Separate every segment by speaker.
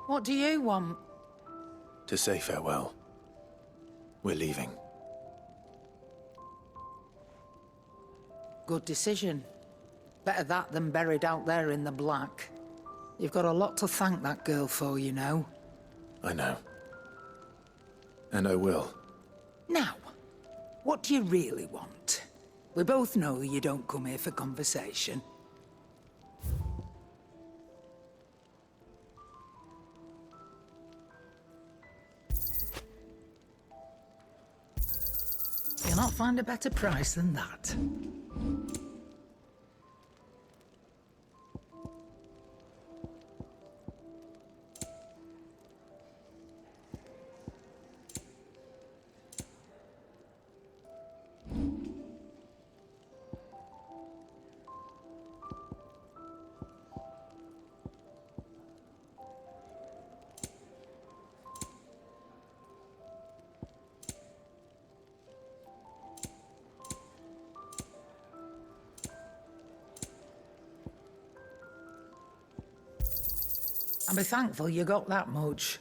Speaker 1: What do you want?
Speaker 2: To say farewell. We're leaving.
Speaker 1: Good decision. Better that than buried out there in the black. You've got a lot to thank that girl for, you know.
Speaker 2: I know. And I will.
Speaker 1: Now, what do you really want? We both know you don't come here for conversation. You'll not find a better price than that. And be thankful you got that much.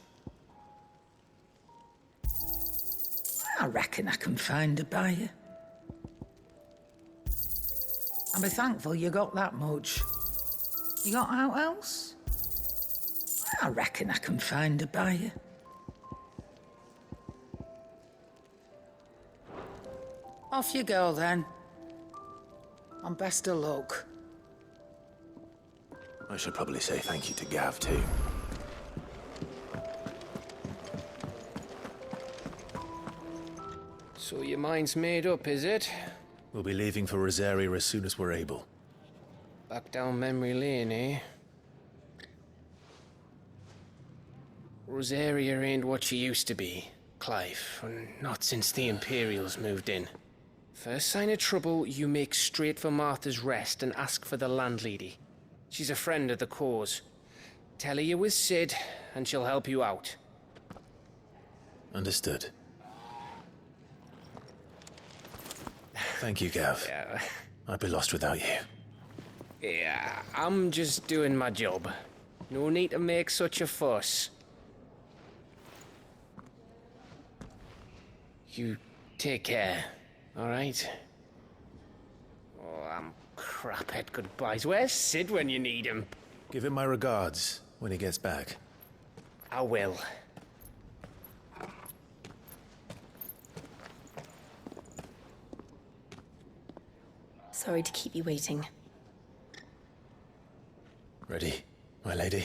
Speaker 1: I reckon I can find a buyer. And be thankful you got that much. You got out else? I reckon I can find a buyer. Off you go then. And best of luck.
Speaker 2: I should probably say thank you to Gav, too.
Speaker 3: So your mind's made up, is it?
Speaker 2: We'll be leaving for Rosaria as soon as we're able.
Speaker 3: Back down memory lane, eh? Rosaria ain't what she used to be, Clive, and not since the Imperials moved in. First sign of trouble, you make straight for Martha's Rest and ask for the landlady. She's a friend of the cause. Tell her you was Sid, and she'll help you out.
Speaker 2: Understood. Thank you, Gav.
Speaker 3: Yeah.
Speaker 2: I'd be lost without you.
Speaker 3: Yeah, I'm just doing my job. No need to make such a fuss. You take care, alright? Oh, I'm crap at goodbyes. Where's Sid when you need him?
Speaker 2: Give him my regards when he gets back.
Speaker 3: I will.
Speaker 4: Sorry to keep you waiting.
Speaker 2: Ready, my lady?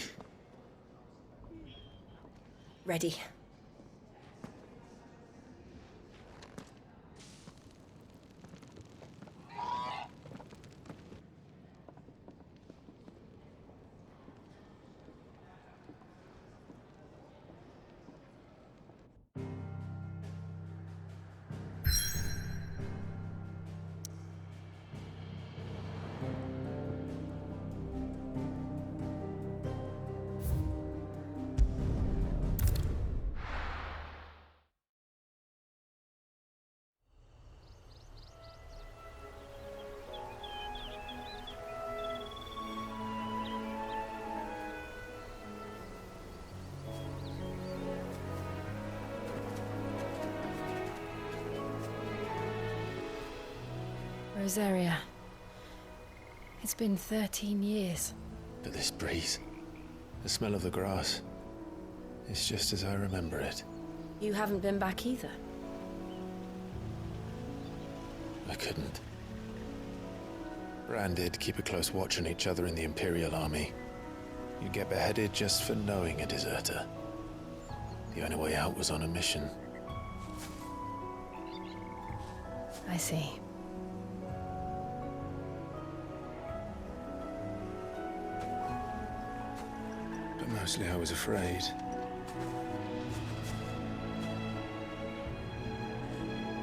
Speaker 4: Ready.
Speaker 5: Rosaria. It's been 13 years.
Speaker 2: But this breeze, the smell of the grass, it's just as I remember it.
Speaker 4: You haven't been back either.
Speaker 2: I couldn't. Bran did keep a close watch on each other in the Imperial Army. You'd get beheaded just for knowing a deserter. The only way out was on a mission.
Speaker 5: I see.
Speaker 2: But mostly I was afraid.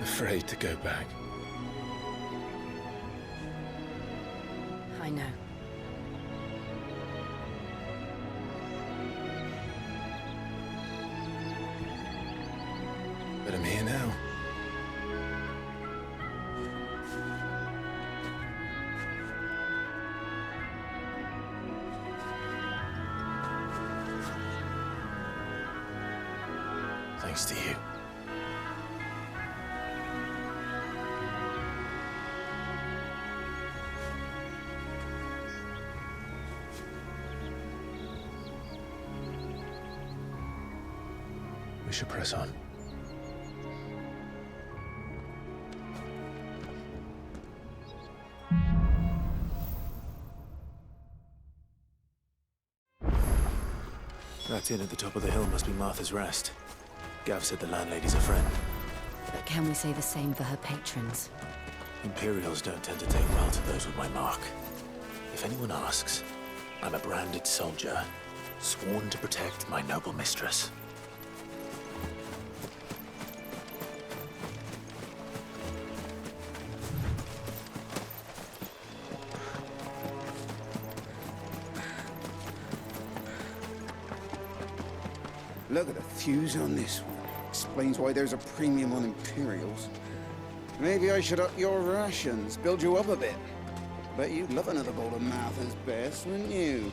Speaker 2: Afraid to go back.
Speaker 4: I know.
Speaker 2: But I'm here now. Thanks to you. We should press on. That inn at the top of the hill must be Martha's Rest. Gav said the landlady's a friend.
Speaker 4: But can we say the same for her patrons?
Speaker 2: Imperials don't tend to take well to those with my mark. If anyone asks, I'm a branded soldier, sworn to protect my noble mistress.
Speaker 6: Look at the fuse on this one. Explains why there's a premium on Imperials. Maybe I should up your rations, build you up a bit. Bet you'd love another bowl of Martha's Best, wouldn't you?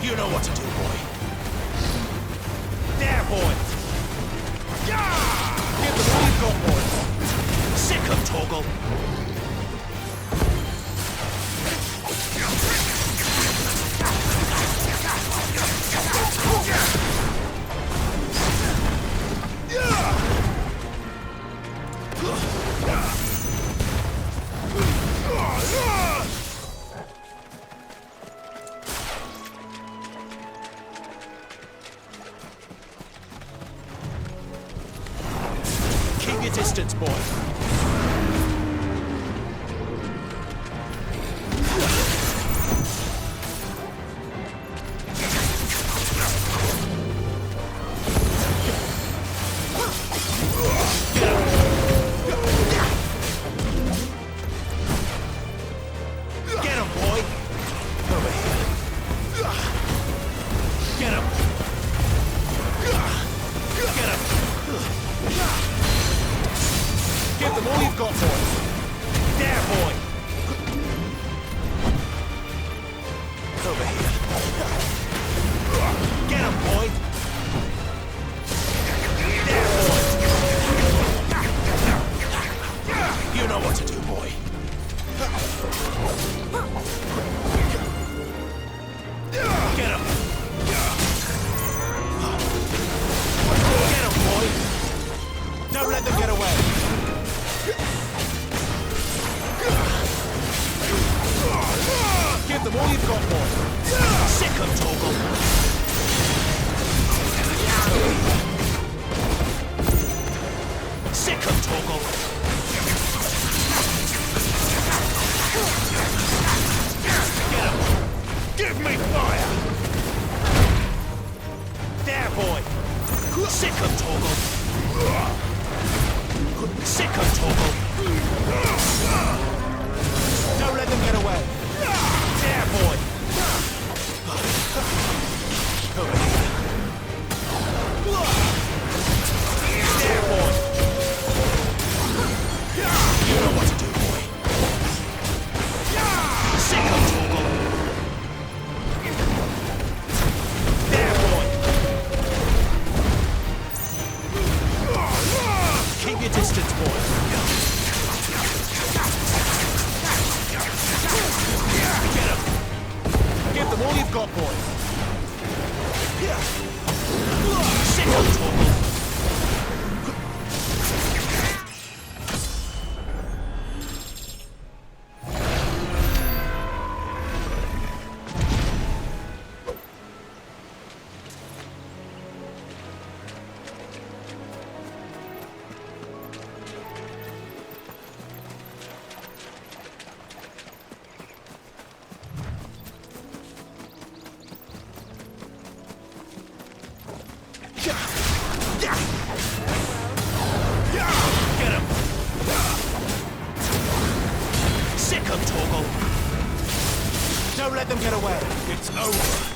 Speaker 2: You know what to do, boy. There, boy! Give them all you've got, boy! Sick of Toggle! Keep your distance, boy. Get him, boy. Over here. Get him. Get him. Give them all you've got, boy. There, boy. Over here. Get him, boy. There, boy. You know what to do, boy. Get him. Get him, boy. Don't let them get away. Give them all you've got, boy. Sick of Toggle. Sick of Toggle. Get him. Give me fire. There, boy. Sick of Toggle. Sick of Toggle. Don't let them get away. There, boy. Over here. There, boy. You know what to do, boy. Sick of Toggle. There, boy. Keep your distance, boy. Get him. Give them all you've got, boy. Sick of Toggle. Get him! Sick of Torgal! Don't let them get away! It's over!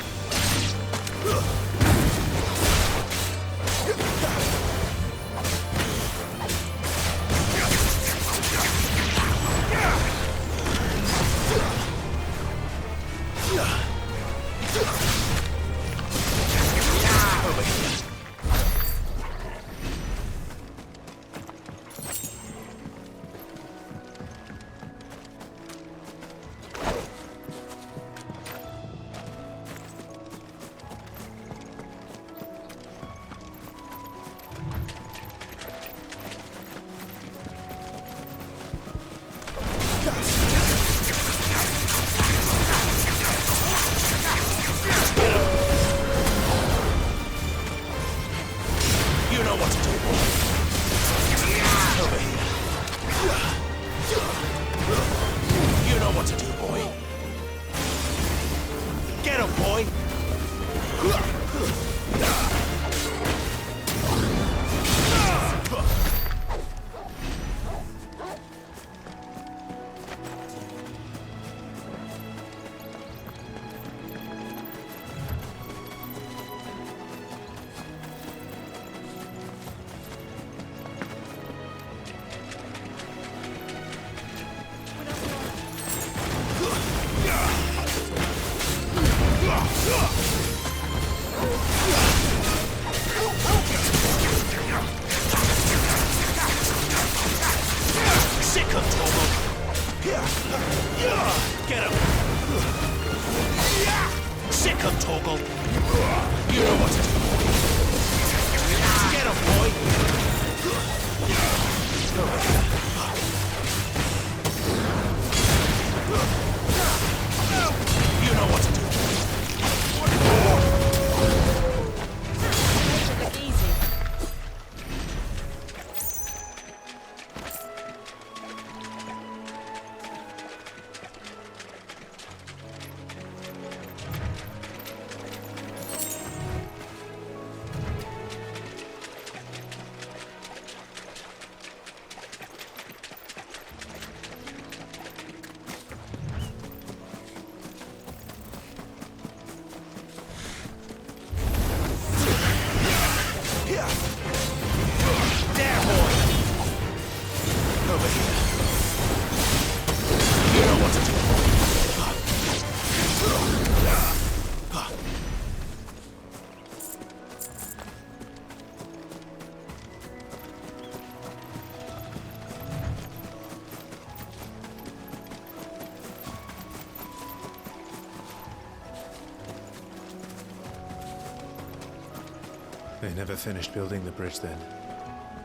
Speaker 2: They never finished building the bridge then.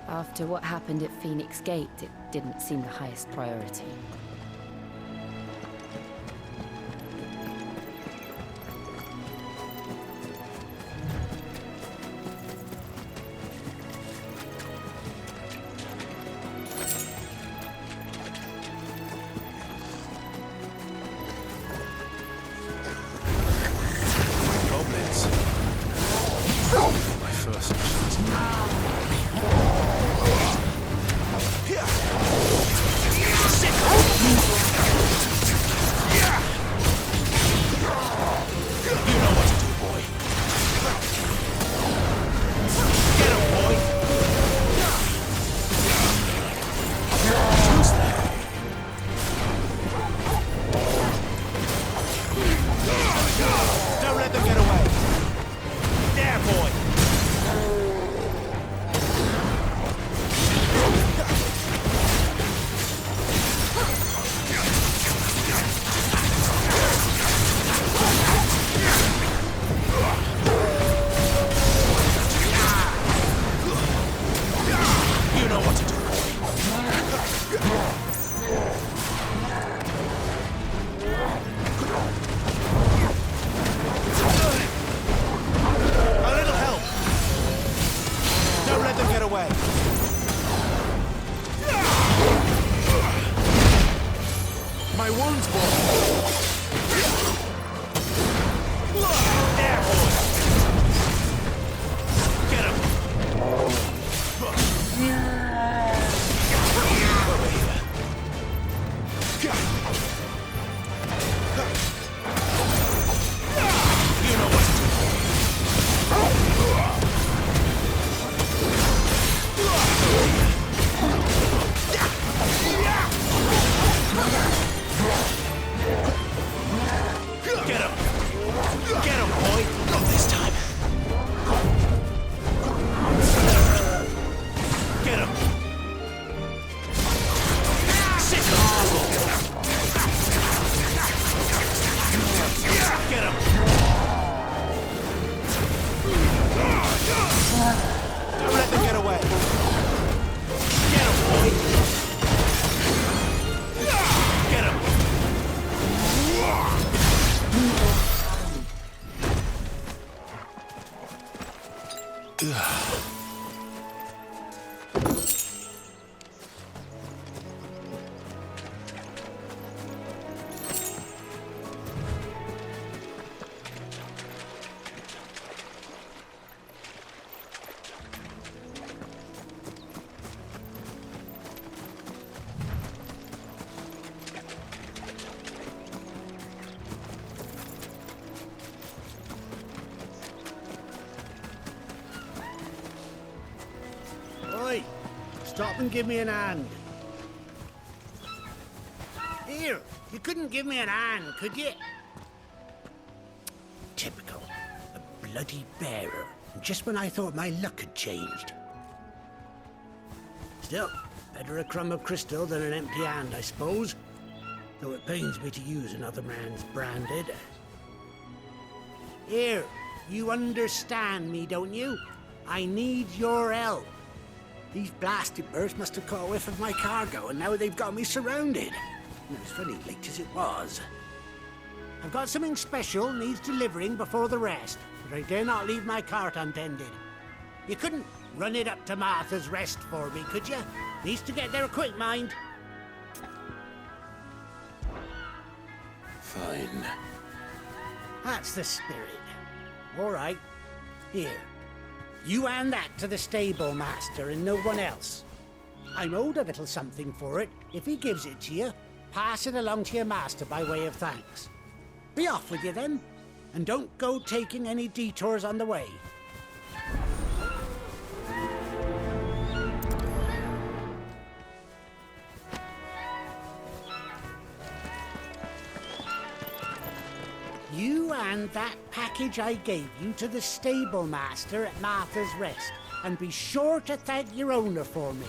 Speaker 4: After what happened at Phoenix Gate, it didn't seem the highest priority.
Speaker 2: Goblins. My first chance. Sick. Get him! Don't let them get away! Get him, boy! Get him!
Speaker 7: Oi! Stop and give me an hand. Here, you couldn't give me an hand, could you? Typical. A bloody bearer. Just when I thought my luck had changed. Still, better a crumb of crystal than an empty hand, I suppose. Though it pains me to use another man's branded. Here, you understand me, don't you? I need your help. These blasted birds must have caught a whiff of my cargo, and now they've got me surrounded. And it was very late as it was. I've got something special needs delivering before the rest, but I dare not leave my cart untended. You couldn't run it up to Martha's Rest for me, could you? Needs to get there quick, mind.
Speaker 2: Fine.
Speaker 7: That's the spirit. All right. Here. You hand that to the stable master and no one else. I'm owed a little something for it. If he gives it to you, pass it along to your master by way of thanks. Be off with you then, and don't go taking any detours on the way. You hand that package I gave you to the stable master at Martha's Rest, and be sure to thank your owner for me.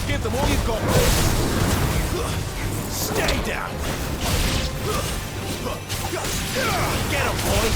Speaker 2: Give them all you've got. Stay down. Get him, boy.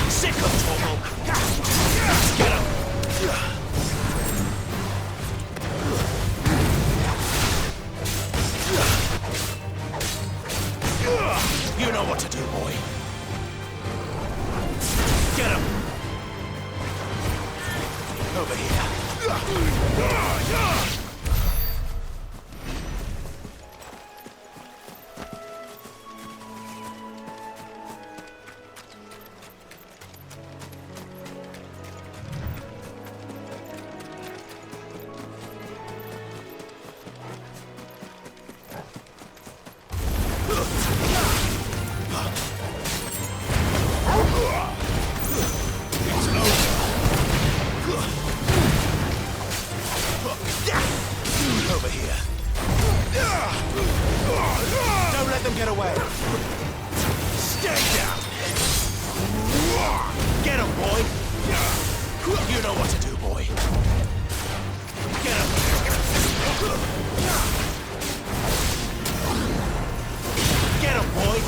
Speaker 2: Sick of trouble. Get him. You know what to do, boy. Get him. Over here. Over here. Don't let them get away. Stay down. Get him, boy. You know what to do, boy. Get him. Get him, boy.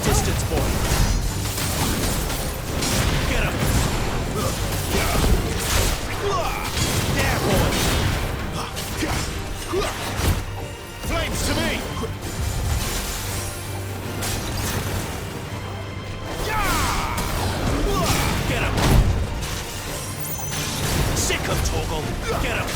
Speaker 2: your distance, boy. Get him. There, boy. Flames to me. Get him. Sick of Torgal. Get him.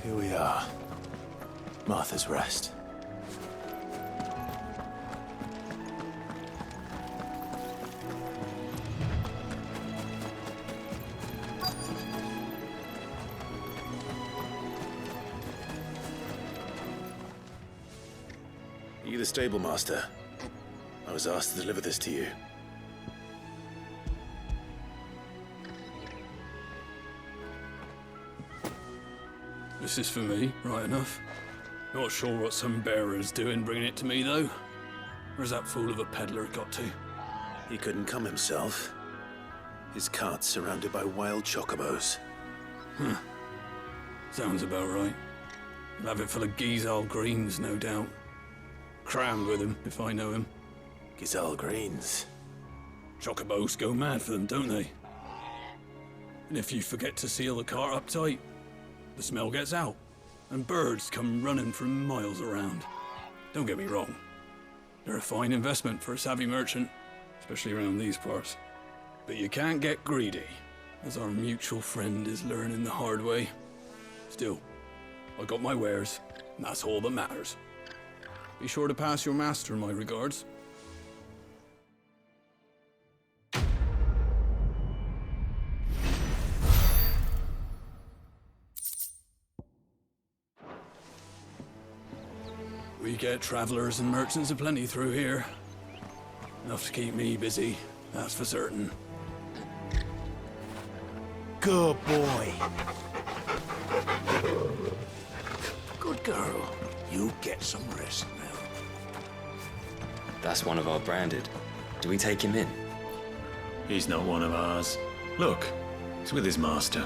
Speaker 2: Here we are. Martha's Rest. Are you the stable master? I was asked to deliver this to you.
Speaker 8: This is for me, right enough. Not sure what some bearer's doing bringing it to me, though. Where's that fool of a peddler got to?
Speaker 2: He couldn't come himself. His cart's surrounded by wild chocobos.
Speaker 8: Sounds about right. He'll have it full of Gizal greens, no doubt. Crammed with him, if I know him.
Speaker 2: Gizal greens.
Speaker 8: Chocobos go mad for them, don't they? And if you forget to seal the cart up tight, the smell gets out, and birds come running from miles around. Don't get me wrong. They're a fine investment for a savvy merchant, especially around these parts. But you can't get greedy, as our mutual friend is learning the hard way. Still, I got my wares, and that's all that matters. Be sure to pass your master my regards. We get travelers and merchants aplenty through here. Enough to keep me busy, that's for certain.
Speaker 2: Good boy. Good girl. You get some rest now.
Speaker 9: That's one of our branded. Do we take him in?
Speaker 2: He's not one of ours. Look, he's with his master.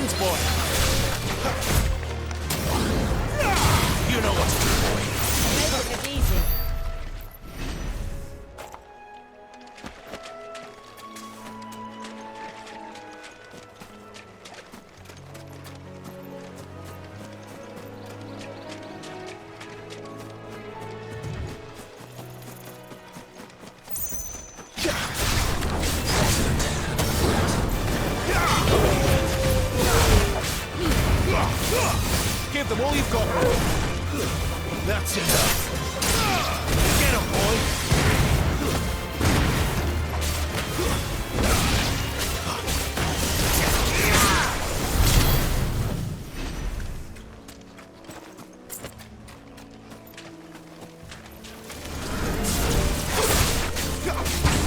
Speaker 2: distance, boy! You know what to do, boy.
Speaker 5: Making it easy.
Speaker 2: Give them all you've got. That's enough. Get him, boy.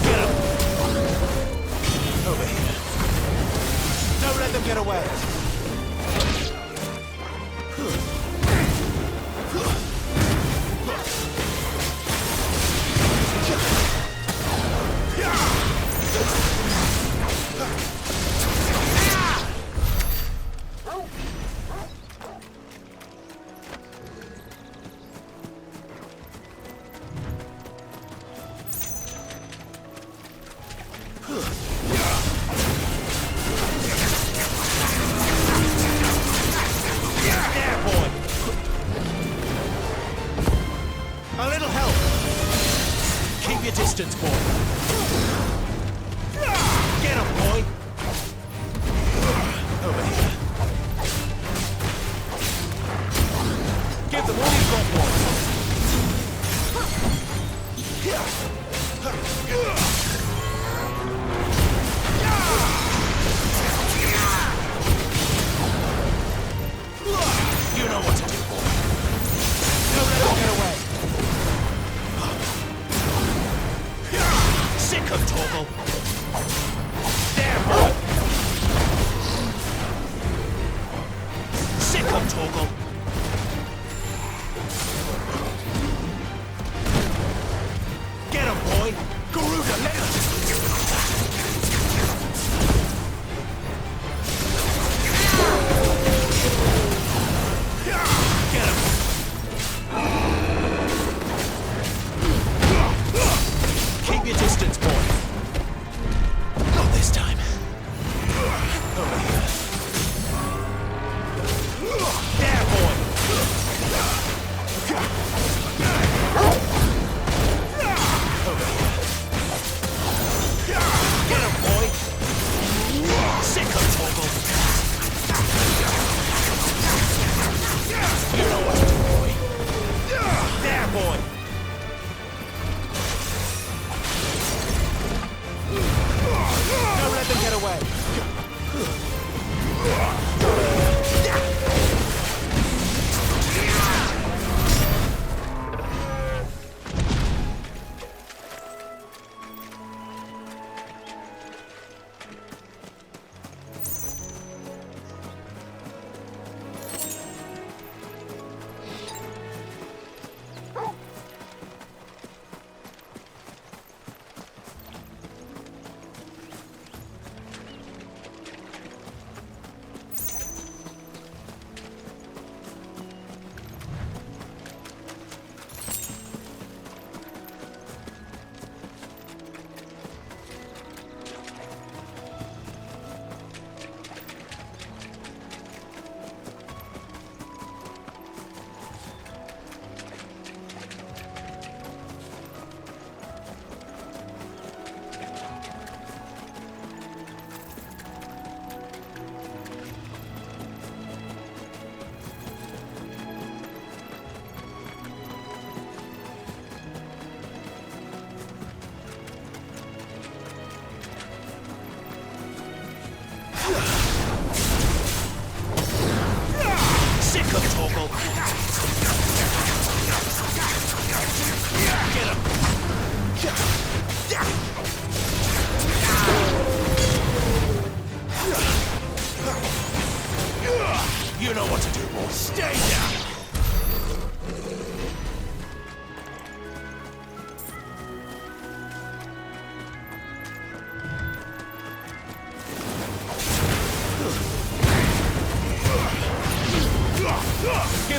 Speaker 2: Get him. Over here. Don't let them get away. A little help. Keep your distance, boy. Get him, boy. Over here. Give them all you've got, boy. You know what to do, boy. Don't let them get away. Sick of Torgal. There, boy. Sick of Torgal. Get him, boy. Garuda, let him. Get him. Keep your distance, boy. Not this time. Over here. There, boy. Over here. Get him, boy. Sick of Torgal. You know what to do, boy. There, boy. Don't let them get away. Sick of Torgal. Get him. You know what to do, boy. Stay down.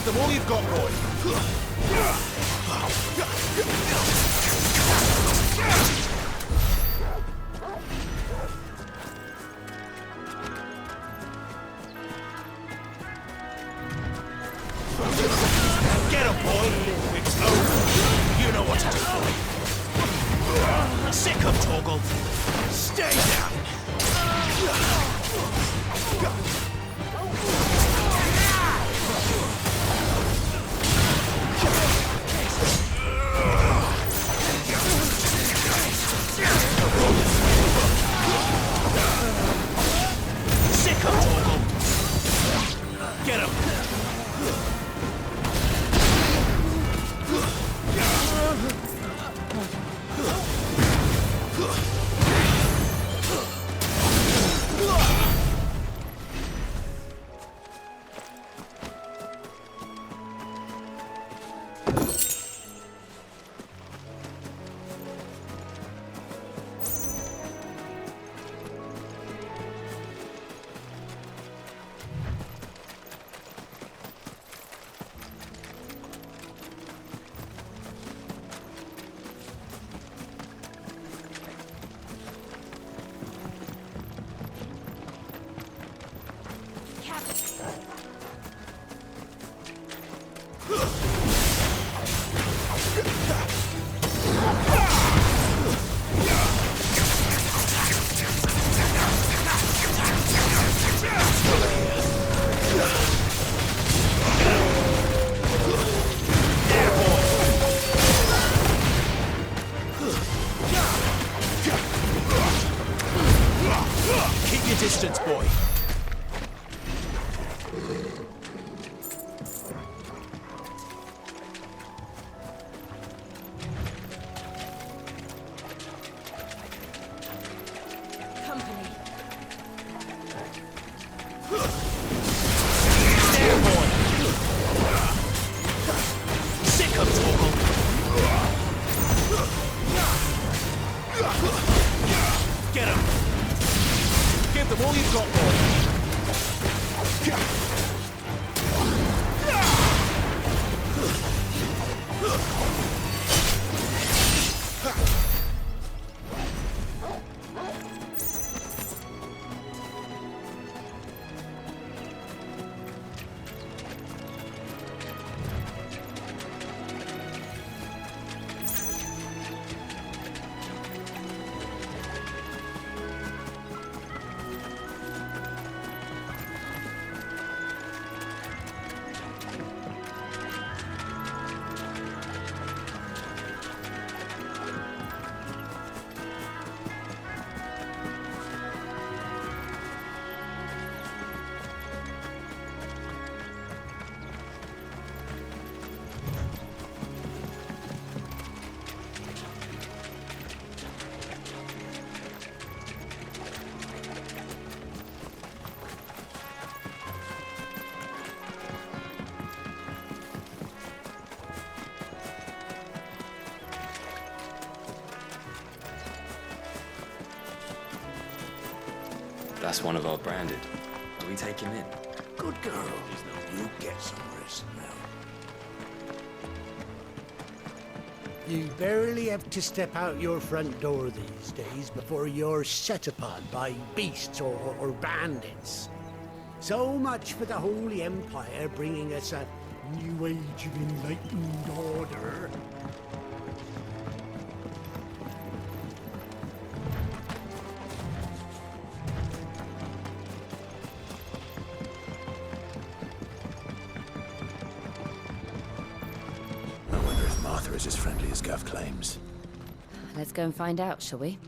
Speaker 2: Give them all you've got, boy. Get him, boy. It's over. You know what to do, boy. Sick of Torgal. Stay down. Sick of Torgal. Get him. Keep your distance, boy.
Speaker 5: Company.
Speaker 2: There, boy. Sick of Torgal. Get him. Give them all you've got, boy.
Speaker 9: That's one of our branded. Do we take him in?
Speaker 7: Good girl. You get some rest now. You barely have to step out your front door these days before you're set upon by beasts or bandits. So much for the Holy Empire bringing us a new age of enlightened order.
Speaker 2: I wonder if Martha is as friendly as Gav claims.
Speaker 4: Let's go and find out, shall we?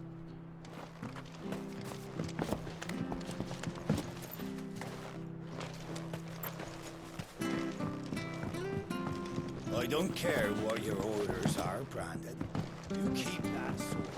Speaker 10: I don't care what your orders are, Brandon. You keep that sword.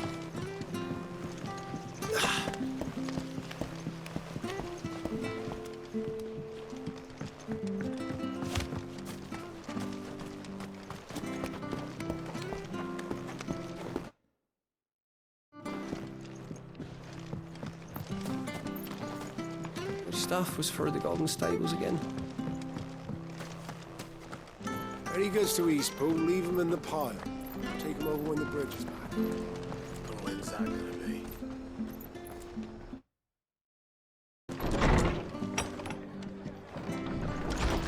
Speaker 3: Which staff was for the Golden Stables again?
Speaker 11: Any goods to Eastpool, leave them in the pile. Take them over when the bridge is back.
Speaker 2: When's that gonna be?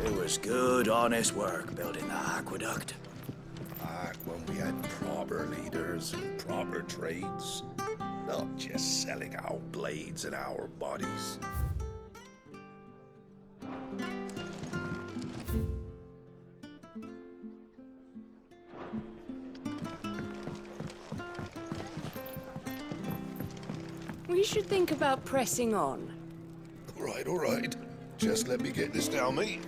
Speaker 10: It was good, honest work building the aqueduct.
Speaker 12: Back when we had proper leaders and proper trades. Not just selling our blades and our bodies.
Speaker 5: We should think about pressing on.
Speaker 12: All right. Just let me get this down, mate.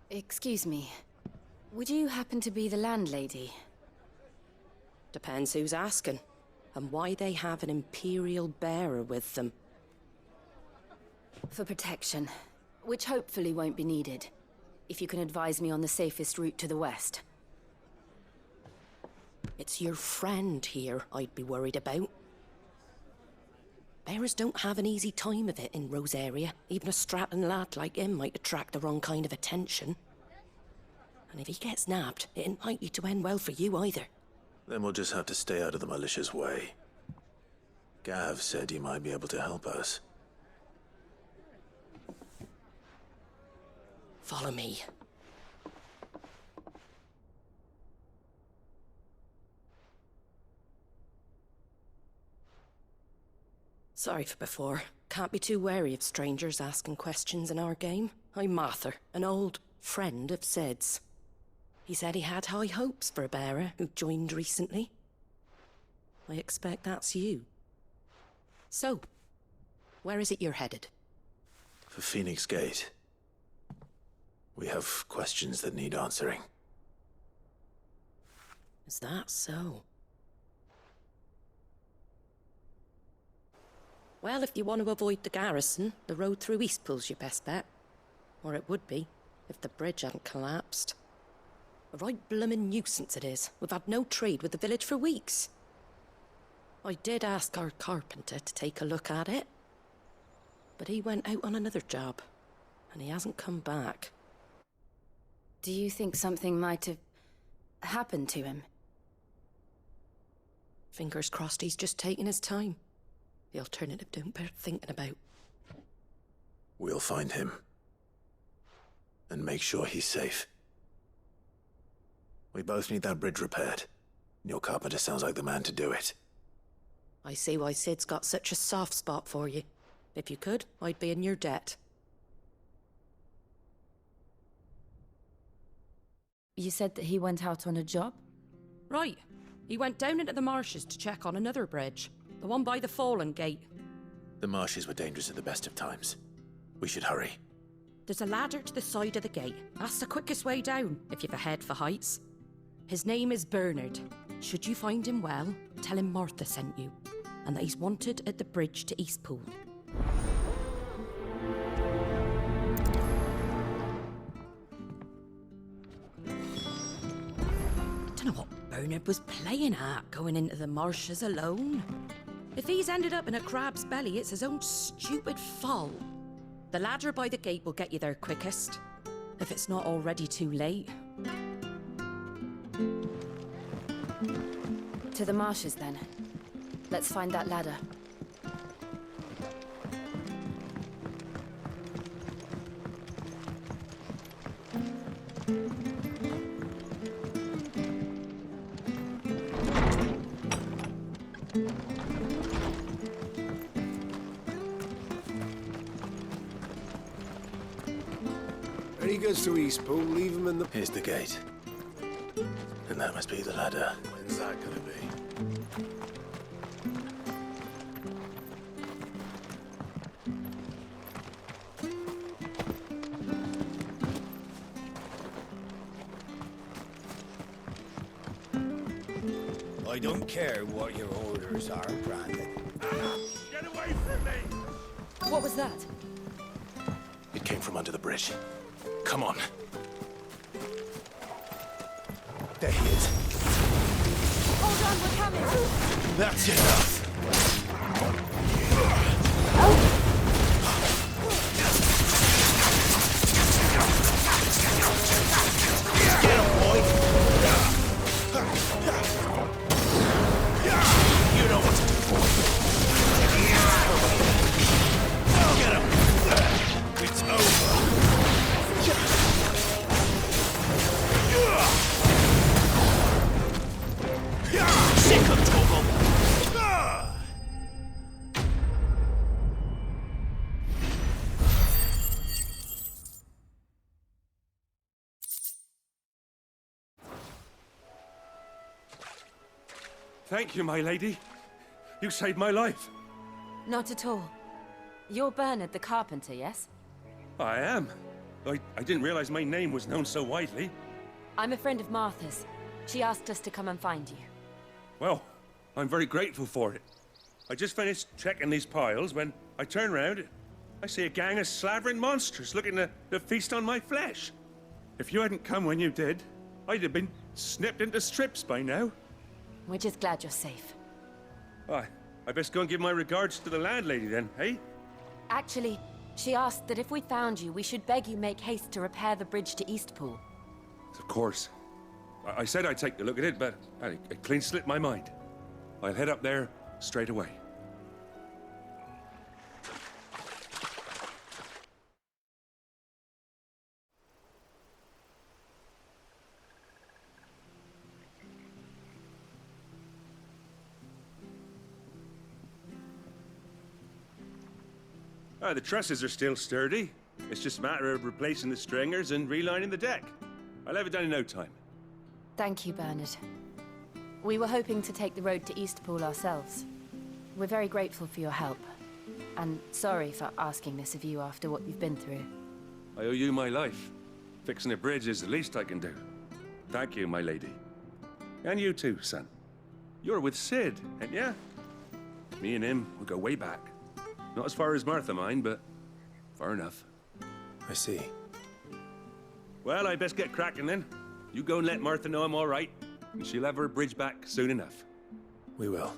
Speaker 4: Excuse me. Would you happen to be the landlady?
Speaker 13: Depends who's asking, and why they have an Imperial bearer with them.
Speaker 4: For protection, which hopefully won't be needed. If you can advise me on the safest route to the west.
Speaker 13: It's your friend here I'd be worried about. Bearers don't have an easy time of it in Rosaria. Even a Stratton lad like him might attract the wrong kind of attention. And if he gets nabbed, it ain't likely to end well for you either.
Speaker 2: Then we'll just have to stay out of the malicious way. Gav said he might be able to help us.
Speaker 13: Follow me. Sorry for before. Can't be too wary of strangers asking questions in our game. I'm Martha, an old friend of Sid's. He said he had high hopes for a bearer who joined recently. I expect that's you. So, where is it you're headed?
Speaker 2: For Phoenix Gate. We have questions that need answering.
Speaker 13: Is that so? Well, if you want to avoid the garrison, the road through Eastpool's your best bet. Or it would be, if the bridge hadn't collapsed. A right bloomin' nuisance it is. We've had no trade with the village for weeks. I did ask our carpenter to take a look at it. But he went out on another job, and he hasn't come back.
Speaker 4: Do you think something might have happened to him?
Speaker 13: Fingers crossed he's just taking his time. The alternative don't bear thinking about.
Speaker 2: We'll find him. And make sure he's safe. We both need that bridge repaired. Your carpenter sounds like the man to do it.
Speaker 13: I see why Sid's got such a soft spot for you. If you could, I'd be in your debt.
Speaker 4: You said that he went out on a job?
Speaker 13: Right. He went down into the marshes to check on another bridge. The one by the Fallen Gate.
Speaker 2: The marshes were dangerous at the best of times. We should hurry.
Speaker 13: There's a ladder to the side of the gate. That's the quickest way down, if you've a head for heights. His name is Bernard. Should you find him well, tell him Martha sent you, and that he's wanted at the bridge to Eastpool. I don't know what Bernard was playing at, going into the marshes alone. If he's ended up in a crab's belly, it's his own stupid fault. The ladder by the gate will get you there quickest, if it's not already too late.
Speaker 4: To the marshes, then. Let's find that ladder.
Speaker 11: Any goods to Eastpool, leave them in the...
Speaker 2: Here's the gate. And that must be the ladder.
Speaker 12: When's that gonna be?
Speaker 10: I don't care what your orders are, Brandon.
Speaker 12: Get away from me!
Speaker 4: What was that?
Speaker 2: It came from under the bridge. Come on. There he is.
Speaker 4: Oh
Speaker 5: Hold on, we're coming!
Speaker 2: That's enough. Get him, boy! You know what to do, boy. Get him! It's over. Sick of trouble.
Speaker 14: Thank you, my lady. You saved my life.
Speaker 4: Not at all. You're Bernard the carpenter, yes?
Speaker 14: I am. I didn't realize my name was known so widely.
Speaker 4: I'm a friend of Martha's. She asked us to come and find you.
Speaker 14: Well, I'm very grateful for it. I just finished checking these piles when I turn around. I see a gang of slavering monsters looking to feast on my flesh. If you hadn't come when you did, I'd have been snipped into strips by now.
Speaker 4: We're just glad you're safe.
Speaker 14: I best go and give my regards to the landlady then, eh?
Speaker 4: Actually, she asked that if we found you, we should beg you make haste to repair the bridge to Eastpool.
Speaker 14: Of course. I said I'd take a look at it, but it clean slipped my mind. I'll head up there straight away. The trusses are still sturdy. It's just a matter of replacing the stringers and relining the deck. I'll have it done in no time.
Speaker 4: Thank you, Bernard. We were hoping to take the road to Eastpool ourselves. We're very grateful for your help. And sorry for asking this of you after what you've been through.
Speaker 14: I owe you my life. Fixing a bridge is the least I can do. Thank you, my lady. And you too, son. You're with Sid, ain't ya? Me and him, we go way back. Not as far as Martha, mind, but far enough.
Speaker 2: I see.
Speaker 14: Well, I best get cracking then. You go and let Martha know I'm all right, and she'll have her bridge back soon enough.
Speaker 2: We will.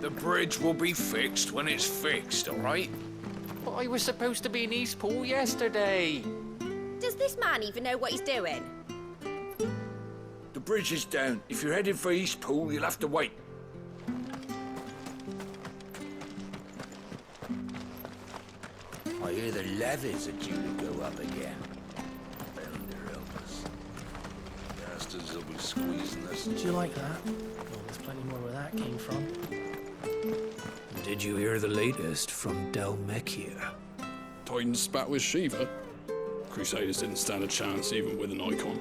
Speaker 15: The bridge will be fixed when it's fixed, all right?
Speaker 3: But I was supposed to be in Eastpool yesterday.
Speaker 16: Does this man even know what he's doing?
Speaker 15: The bridge is down. If you're heading for Eastpool, you'll have to wait.
Speaker 10: I hear the levies are due to go up again. Thunder help us. Bastards will be squeezing us.
Speaker 17: Do you like that? Well, there's plenty more where that came from.
Speaker 2: Did you hear the latest from Del Mechir?
Speaker 8: Titan spat with Shiva. Crusaders didn't stand a chance even with an icon.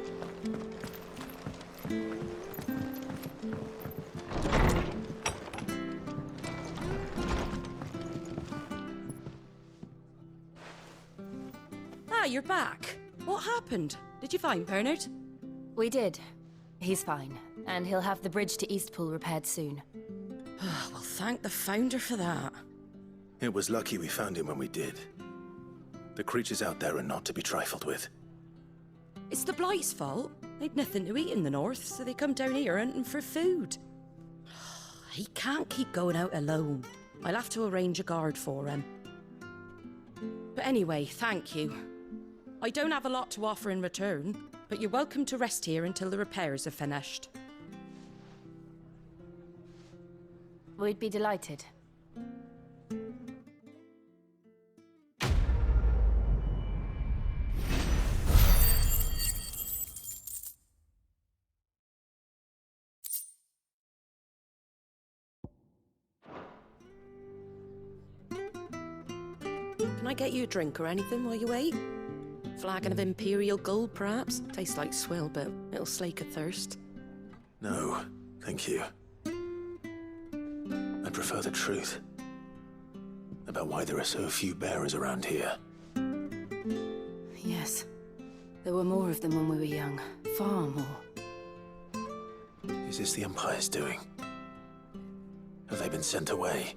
Speaker 13: Ah, you're back. What happened? Did you find Bernard?
Speaker 4: We did. He's fine, and he'll have the bridge to Eastpool repaired soon.
Speaker 13: Well, thank the Founder for that.
Speaker 2: It was lucky we found him when we did. The creatures out there are not to be trifled with.
Speaker 13: It's the Blight's fault. They'd nothing to eat in the north, so they come down here hunting for food. He can't keep going out alone. I'll have to arrange a guard for him. But anyway, thank you. I don't have a lot to offer in return, but you're welcome to rest here until the repairs are finished.
Speaker 4: We'd be delighted.
Speaker 13: Can I get you a drink or anything while you wait? Flagon of Imperial Gold, perhaps? Tastes like swill, but it'll slake a thirst.
Speaker 2: No, thank you. I prefer the truth. About why there are so few bearers around here.
Speaker 4: Yes. There were more of them when we were young. Far more.
Speaker 2: Is this the Empire's doing? Have they been sent away?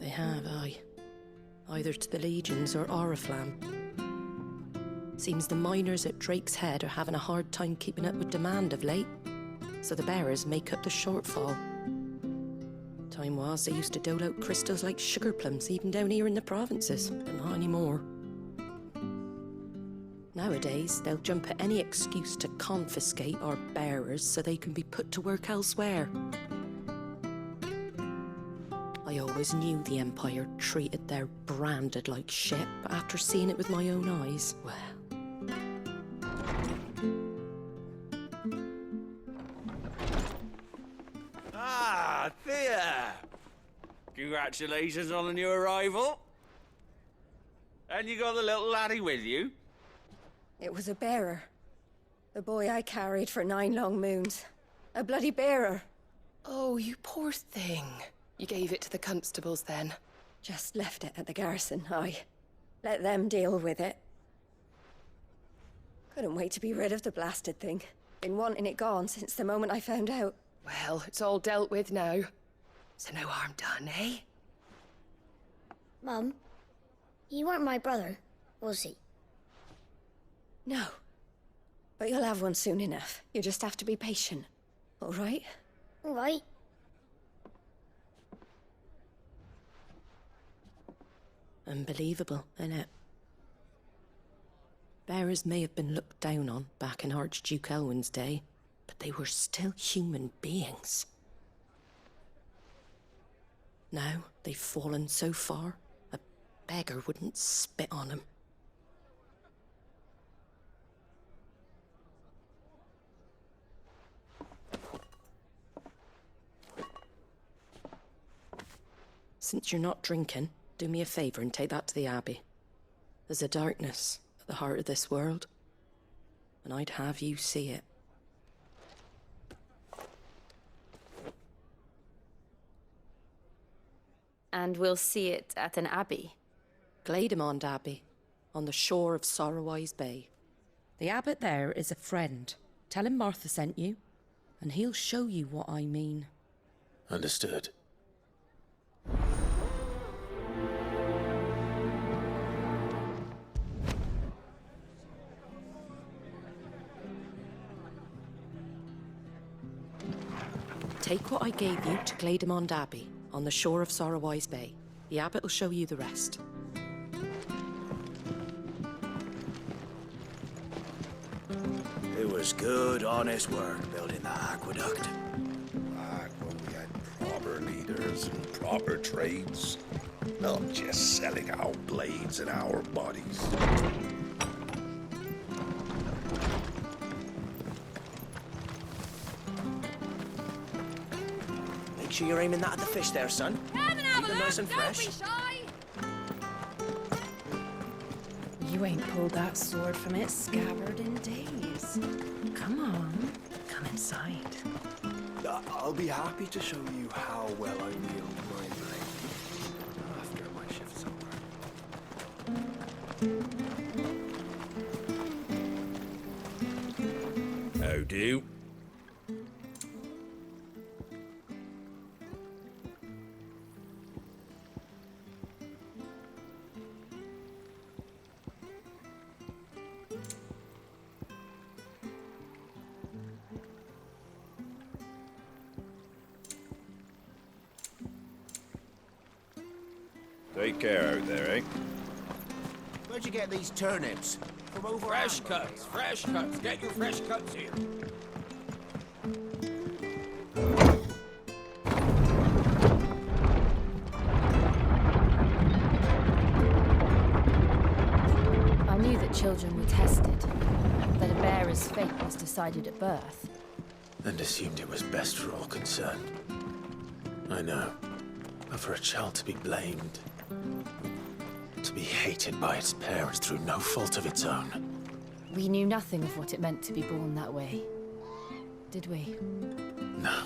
Speaker 13: They have, aye. Either to the Legions or Oriflamme. Seems the miners at Drake's Head are having a hard time keeping up with demand of late, so the bearers make up the shortfall. Time was they used to dole out crystals like sugar plums even down here in the provinces, but not anymore. Nowadays, they'll jump at any excuse to confiscate our bearers so they can be put to work elsewhere. I always knew the Empire treated their branded like shit, but after seeing it with my own eyes, well...
Speaker 10: Ah, Thea! Congratulations on the new arrival. And you got the little laddie with you?
Speaker 5: It was a bearer. The boy I carried for 9 long moons. A bloody bearer.
Speaker 18: Oh, you poor thing. You gave it to the constables then?
Speaker 5: Just left it at the garrison, aye. Let them deal with it. Couldn't wait to be rid of the blasted thing. Been wanting it gone since the moment I found out.
Speaker 18: Well, it's all dealt with now. So no harm done, eh?
Speaker 19: Mum, you weren't my brother, was he?
Speaker 5: No. But you'll have one soon enough. You just have to be patient. All right?
Speaker 19: All right.
Speaker 13: Unbelievable, innit? Bearers may have been looked down on back in Archduke Elwin's day, but they were still human beings. Now they've fallen so far, a beggar wouldn't spit on them. Since you're not drinking, do me a favour and take that to the Abbey. There's a darkness at the heart of this world, and I'd have you see it.
Speaker 4: And we'll see it at an abbey?
Speaker 13: Glademond Abbey, on the shore of Sorrowwise Bay. The abbot there is a friend. Tell him Martha sent you, and he'll show you what I mean.
Speaker 2: Understood.
Speaker 13: Take what I gave you to Glademond Abbey, on the shore of Sorrowwise Bay. The abbot will show you the rest.
Speaker 10: It was good, honest work building that aqueduct.
Speaker 12: Back when we had proper leaders and proper trades. Not just selling our blades and our bodies.
Speaker 17: Make sure you're aiming that at the fish there, son.
Speaker 16: Come and have
Speaker 17: Keep
Speaker 16: a
Speaker 17: them nice
Speaker 16: look,
Speaker 17: and fresh.
Speaker 16: don't be shy.
Speaker 18: You ain't pulled that sword from its scabbard in days. Come on, come inside.
Speaker 11: I'll be happy to show you how well I wield my blade after my shift's over.
Speaker 10: How do?
Speaker 20: Take care out there, eh?
Speaker 10: Where'd you get these turnips? From over
Speaker 21: Fresh cuts, fresh cuts. Get your fresh cuts here.
Speaker 4: I knew that children were tested, that a bearer's fate was decided at birth.
Speaker 2: And assumed it was best for all concerned. I know. But for a child to be blamed, to be hated by its parents through no fault of its own.
Speaker 4: We knew nothing of what it meant to be born that way, did we?
Speaker 2: No.